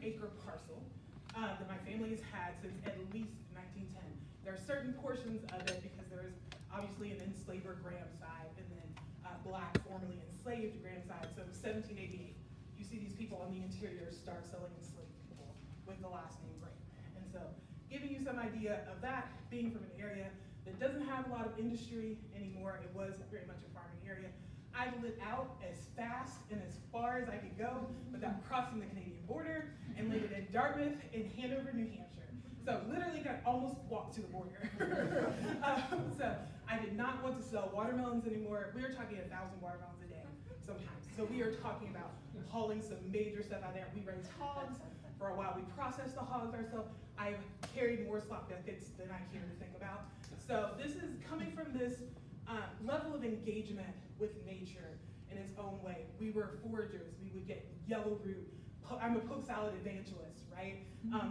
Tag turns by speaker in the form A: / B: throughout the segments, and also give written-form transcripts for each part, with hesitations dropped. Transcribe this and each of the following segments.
A: 100-acre parcel that my family has had since at least 1910. There are certain portions of it because there is obviously an enslaver Graham side and then black, formerly enslaved Graham side. So 1788, you see these people on the interior start selling enslaved people with the last name Graham. And so giving you some idea of that, being from an area that doesn't have a lot of industry anymore, it was very much a farming area. I lit out as fast and as far as I could go without crossing the Canadian border and landed in Dartmouth and Hanover, New Hampshire. So literally got almost walked to the border. So I did not want to sell watermelons anymore. We were talking 1,000 watermelons a day sometimes. So we are talking about hauling some major stuff out there. We raised hogs. For a while we processed the hogs ourselves. I've carried more slop buckets than I care to think about. So this is coming from this level of engagement with nature in its own way. We were foragers. We would get yellow root. I'm a poke salad evangelist, right?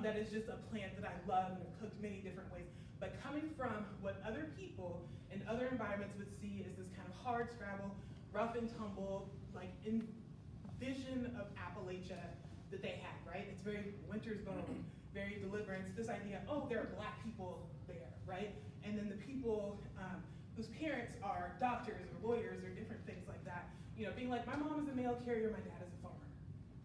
A: That is just a plant that I love and have cooked many different ways. But coming from what other people in other environments would see as this kind of hard scrabble, rough and tumble, like vision of Appalachia that they had, right? It's very Winter's Bone, very Deliverance, this idea, oh, there are black people there, right? And then the people whose parents are doctors or lawyers or different things like that, you know, being like, my mom is a mail carrier, my dad is a farmer,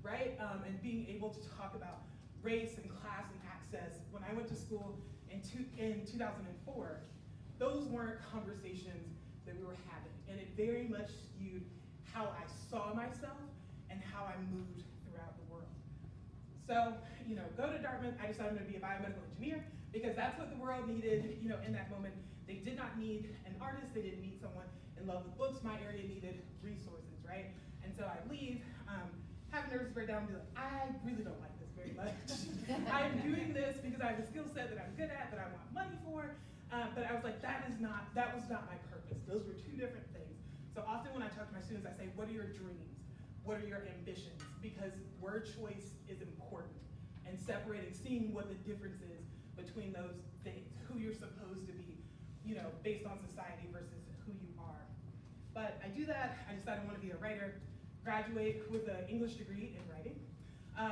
A: right? And being able to talk about race and class and access. When I went to school in 2004, those weren't conversations that we were having. And it very much skewed how I saw myself and how I moved throughout the world. So, you know, go to Dartmouth, I decided I'm gonna be a biomedical engineer because that's what the world needed, you know, in that moment. They did not need an artist, they didn't need someone in love with books. My area needed resources, right? And so I leave, have a nervous breakdown and be like, I really don't like this very much. I'm doing this because I have a skill set that I'm good at, that I want money for. But I was like, that was not my purpose. Those were two different things. So often when I talk to my students, I say, what are your dreams? What are your ambitions? Because word choice is important and separating, seeing what the difference is between those things, who you're supposed to be, you know, based on society versus who you are. But I do that, I decide I want to be a writer, graduate with an English degree in writing.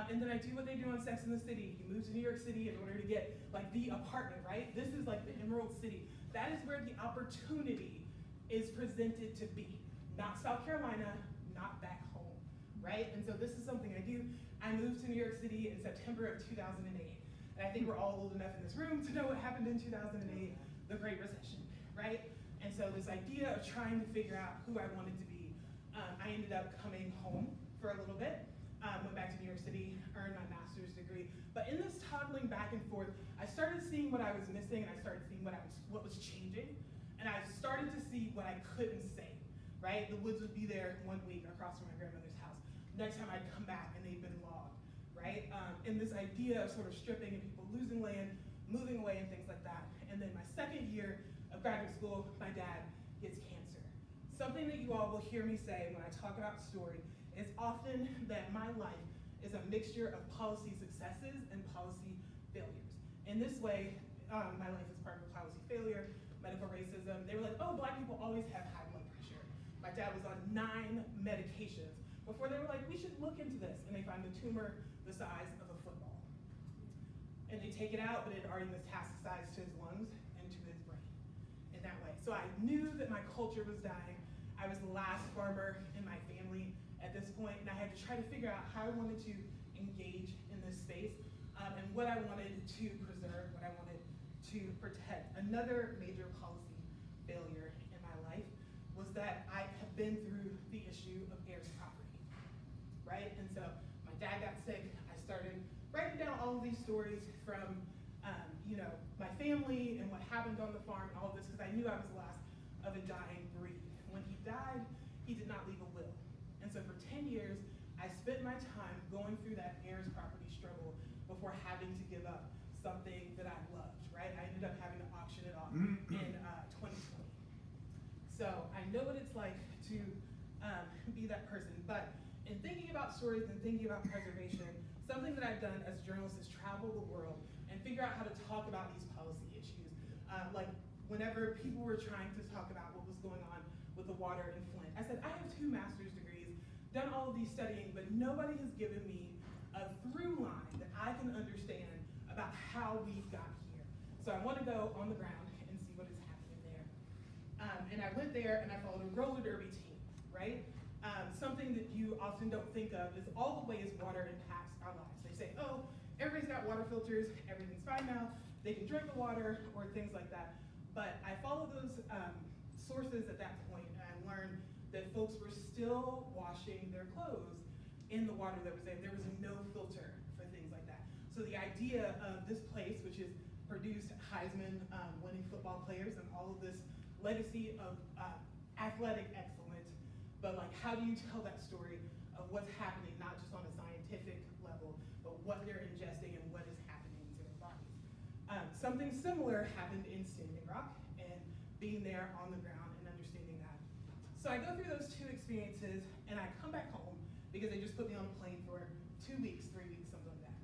A: And then I do what they do on Sex and the City. You move to New York City in order to get like the apartment, right? This is like the Emerald City. That is where the opportunity is presented to be. Not South Carolina, not back home, right? And so this is something I do. I moved to New York City in September of 2008. And I think we're all old enough in this room to know what happened in 2008, the Great Recession, right? And so this idea of trying to figure out who I wanted to be, I ended up coming home for a little bit. Went back to New York City, earned my master's degree. But in this toggling back and forth, I started seeing what I was missing, and I started seeing what was changing, and I started to see what I couldn't say, right? The woods would be there one week across from my grandmother's house. Next time I'd come back and they'd been logged, right? And this idea of sort of stripping and people losing land, moving away and things like that. And then my second year of graduate school, my dad gets cancer. Something that you all will hear me say when I talk about story is often that my life is a mixture of policy successes and policy failures. In this way, my life is part of a policy failure, medical racism. They were like, oh, black people always have high blood pressure. My dad was on 9 medications before they were like, we should look into this. And they find the tumor the size of a football. And they take it out, but it already metastasized to his lungs and to his brain in that way. So I knew that my culture was dying. I was the last farmer in my family at this point, and I had to try to figure out how I wanted to engage in this space and what I wanted to preserve, what I wanted to protect. Another major policy failure in my life was that I have been through the issue of heirs property, right? And so my dad got sick. I started writing down all of these stories from you know, my family and what happened on the farm and all of this, because I knew I was the last of a dying breed. When he died, he did not leave a will. And so for 10 years, I spent my time going through that heirs property struggle before having to give up something that I loved, right? I ended up having to auction it off in 2020. So I know what it's like to be that person. But in thinking about stories and thinking about preservation, something that I've done as a journalist is travel the world and figure out how to talk about these policy issues. Like whenever people were trying to talk about what was going on with the water in Flint, I said, I have 2 master's degrees, done all of these studying, but nobody has given me a through line that I can understand about how we've got here. So I want to go on the ground and see what is happening there. And I went there and I followed a roller derby team, right? Something that you often don't think of is all the ways water impacts our lives. They say, oh, everybody's got water filters, everything's fine now, they can drink the water, or things like that. But I followed those sources at that point, and I learned that folks were still washing their clothes in the water that was there. There was no filter for things like that. So the idea of this place, which has produced Heisman winning football players and all of this legacy of athletic excellence, but like, how do you tell that story of what's happening, not just on a scientific level, but what they're ingesting and what is happening to their bodies? Something similar happened in Standing Rock, and being there on the ground and understanding that. So I go through those two experiences, and I come back home because they just put me on a plane for 2 weeks, 3 weeks, something like that.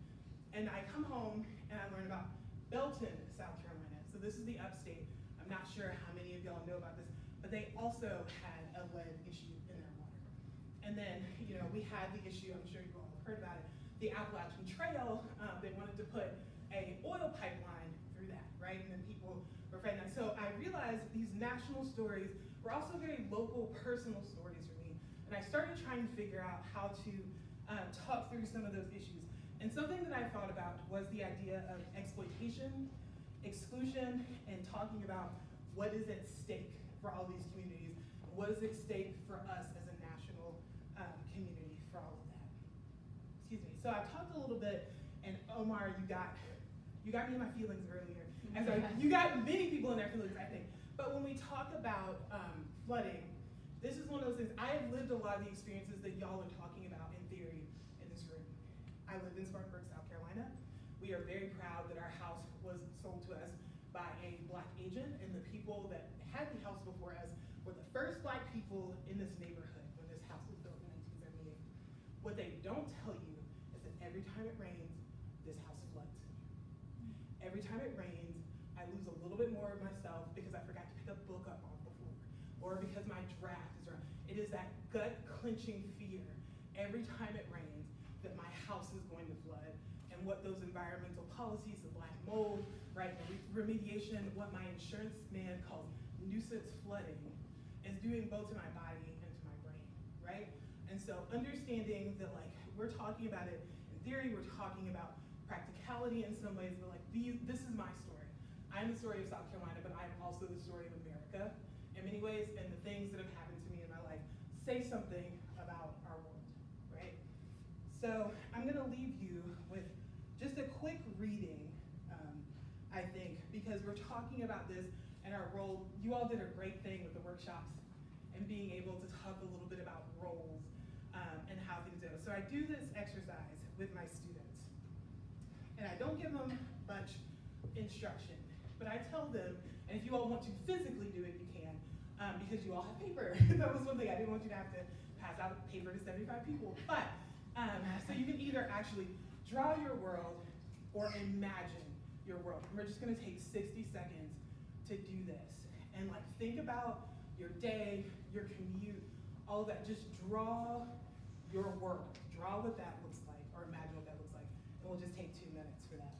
A: And I come home and I learn about Belton, South Carolina. So this is the upstate. I'm not sure how many of y'all know about this, but they also had a lead issue in their water. And then, we had the issue, I'm sure you all have heard about it, the Appalachian Trail. They wanted to put an oil pipeline through that, right? And then people were fighting that. So I realized these national stories were also very local, personal stories for me. And I started trying to figure out how to talk through some of those issues. And something that I thought about was the idea of exploitation, exclusion, and talking about what is at stake for all these communities, what is at stake for us as a national community for all of that. Excuse me. So I've talked a little bit, and Omar, you got me in my feelings earlier. And so you got many people in their feelings, I think. But when we talk about flooding, this is one of those things. I have lived a lot of the experiences that y'all are talking about in theory in this room. I lived in Spartanburg, South Carolina. We are very proud that our house was sold to us by a Black agent, and the people that had the house before us were the first Black people in this neighborhood when this house was built in 1978. What they don't tell you is that every time it rains, this house floods. Every time it rains, I lose a little bit more of myself because I forgot to pick a book up off the floor, or because my draft is wrong. It is that gut-clenching fear every time it rains that my house is going to flood, and what those environmental policies, the black mold, right, the remediation, what my insurance man calls nuisance flooding, is doing both to my body and to my brain, right? And so understanding that, like, we're talking about it in theory, we're talking about practicality in some ways, but like, this is my story. I'm the story of South Carolina, but I'm also the story of America in many ways, and the things that have happened to me in my life say something about our world, right? So I'm gonna leave you with just a quick reading, I think, because we're talking about this and our role. You all did a great thing with the workshops and being able to talk a little bit about roles and how things go. So I do this exercise with my students, and I don't give them much instruction, but I tell them, and if you all want to physically do it, you can, because you all have paper. That was one thing. I didn't want you to have to pass out paper to 75 people. But, so you can either actually draw your world or imagine your world. And we're just gonna take 60 seconds to do this. And like, think about your day, your commute, all of that. Just draw your world. Draw what that looks like, or imagine what that looks like. And we'll just take 2 minutes for that.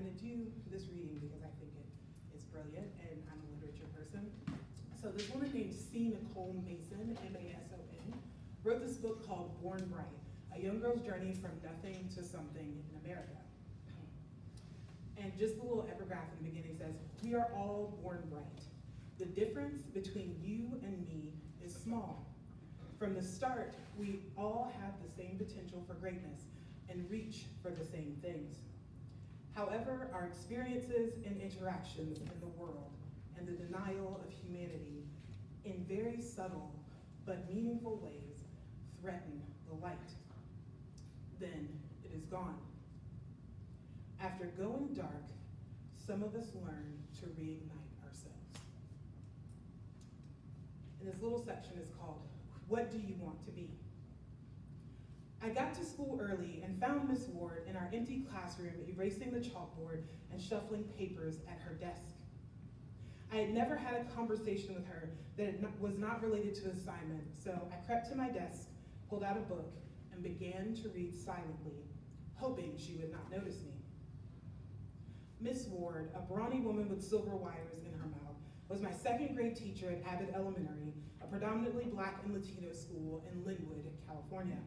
A: going to do this reading because I think it's brilliant, and I'm a literature person. So this woman named C. Nicole Mason, M-A-S-O-N, wrote this book called Born Bright, a young girl's journey from nothing to something in America. And just the little epigraph in the beginning says, "We are all born bright. The difference between you and me is small. From the start, we all have the same potential for greatness and reach for the same things. However, our experiences and interactions in the world and the denial of humanity in very subtle but meaningful ways threaten the light. Then it is gone. After going dark, some of us learn to reignite ourselves." And this little section is called, "What Do You Want to Be?" I got to school early and found Miss Ward in our empty classroom erasing the chalkboard and shuffling papers at her desk. I had never had a conversation with her that was not related to assignment, so I crept to my desk, pulled out a book, and began to read silently, hoping she would not notice me. Miss Ward, a brawny woman with silver wires in her mouth, was my second grade teacher at Abbott Elementary, a predominantly Black and Latino school in Linwood, California.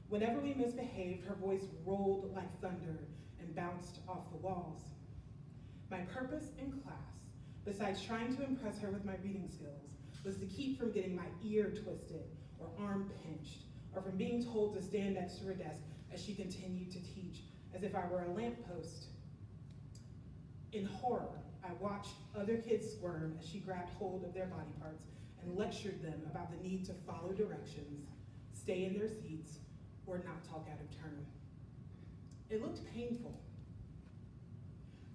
A: Whenever we misbehaved, her voice rolled like thunder and bounced off the walls. My purpose in class, besides trying to impress her with my reading skills, was to keep from getting my ear twisted or arm pinched, or from being told to stand next to her desk as she continued to teach, as if I were a lamppost. In horror, I watched other kids squirm as she grabbed hold of their body parts and lectured them about the need to follow directions, stay in their seats, or not talk out of turn. It looked painful.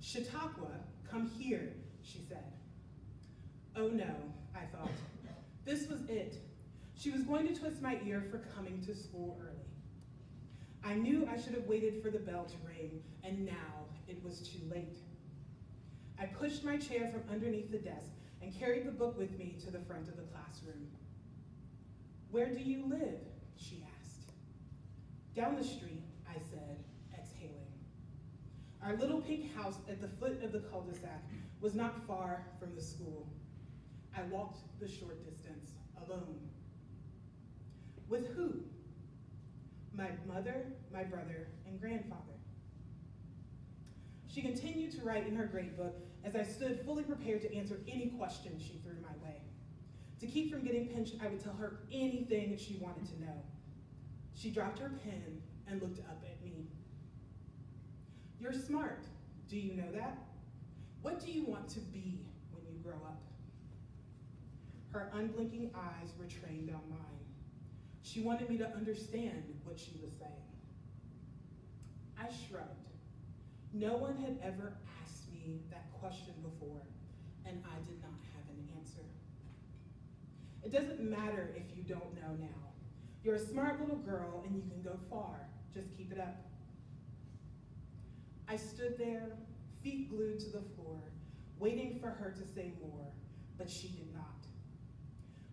A: "Chautauqua, come here," she said. Oh no, I thought. This was it. She was going to twist my ear for coming to school early. I knew I should have waited for the bell to ring, and now it was too late. I pushed my chair from underneath the desk and carried the book with me to the front of the classroom. "Where do you live?" she asked. "Down the street," I said, exhaling. Our little pink house at the foot of the cul-de-sac was not far from the school. I walked the short distance, alone. With who? My mother, my brother, and grandfather. She continued to write in her grade book as I stood fully prepared to answer any question she threw my way. To keep from getting pinched, I would tell her anything she wanted to know. She dropped her pen and looked up at me. "You're smart. Do you know that? What do you want to be when you grow up?" Her unblinking eyes were trained on mine. She wanted me to understand what she was saying. I shrugged. No one had ever asked me that question before, and I did not have an answer. It doesn't matter if you don't know now. You're a smart little girl and you can go far. Just keep it up. I stood there, feet glued to the floor, waiting for her to say more, but she did not.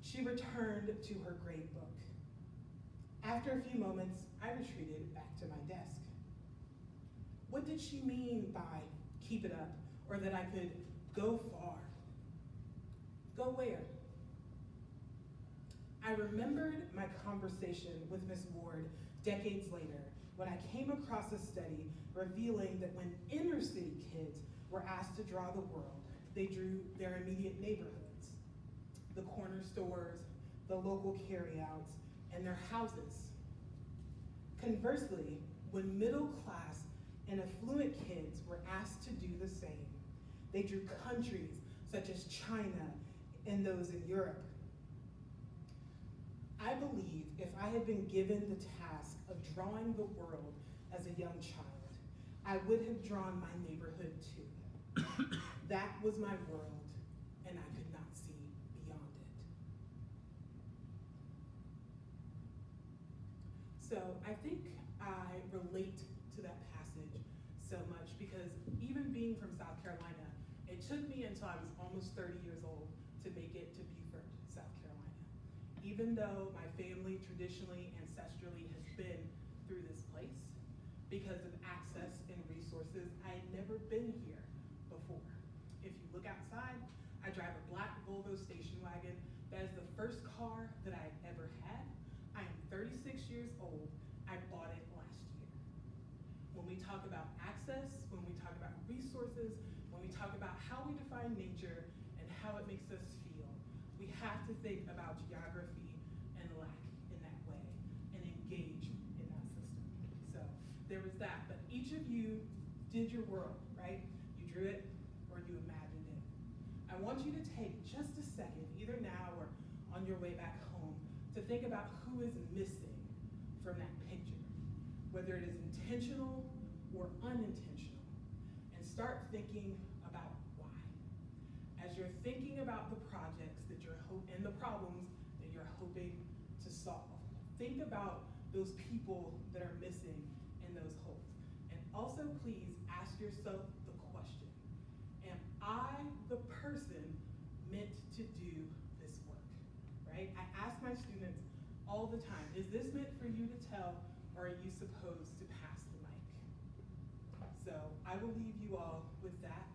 A: She returned to her grade book. After a few moments, I retreated back to my desk. What did she mean by keep it up, or that I could go far? Go where? I remembered my conversation with Miss Ward decades later when I came across a study revealing that when inner city kids were asked to draw the world, they drew their immediate neighborhoods, the corner stores, the local carryouts, and their houses. Conversely, when middle class and affluent kids were asked to do the same, they drew countries such as China and those in Europe. I believe if I had been given the task of drawing the world as a young child, I would have drawn my neighborhood too. That was my world, and I could not see beyond it. So I think I relate to that passage so much because even being from South Carolina, it took me until I was almost 30 years old to make it to Beaufort, South Carolina. Even though my family traditionally, ancestrally has been through this place, because of access and resources. I had never been here before. If you look outside, I drive a black Volvo station wagon. That is the first car that I ever had. I am 36 years old. I bought it last year. When we talk about access, when we talk about resources, when we talk about how we define nature and how it makes us feel, we have to think about geography and lack in that way and engage in that system. So there was that, but each of you did your world, right? You drew it or you imagined it. I want you to take just a second, either now or on your way back home, to think about who is missing from that picture, whether it is intentional or unintentional, and start thinking about why. As you're thinking about the projects that you're and the problems that you're hoping to solve, think about those people that are missing in those holes. And also, please ask yourself the question, am I the person meant to do this work, right? I ask my students all the time, is this meant for you to tell, or are you supposed to pass the mic? So I will leave you all with that.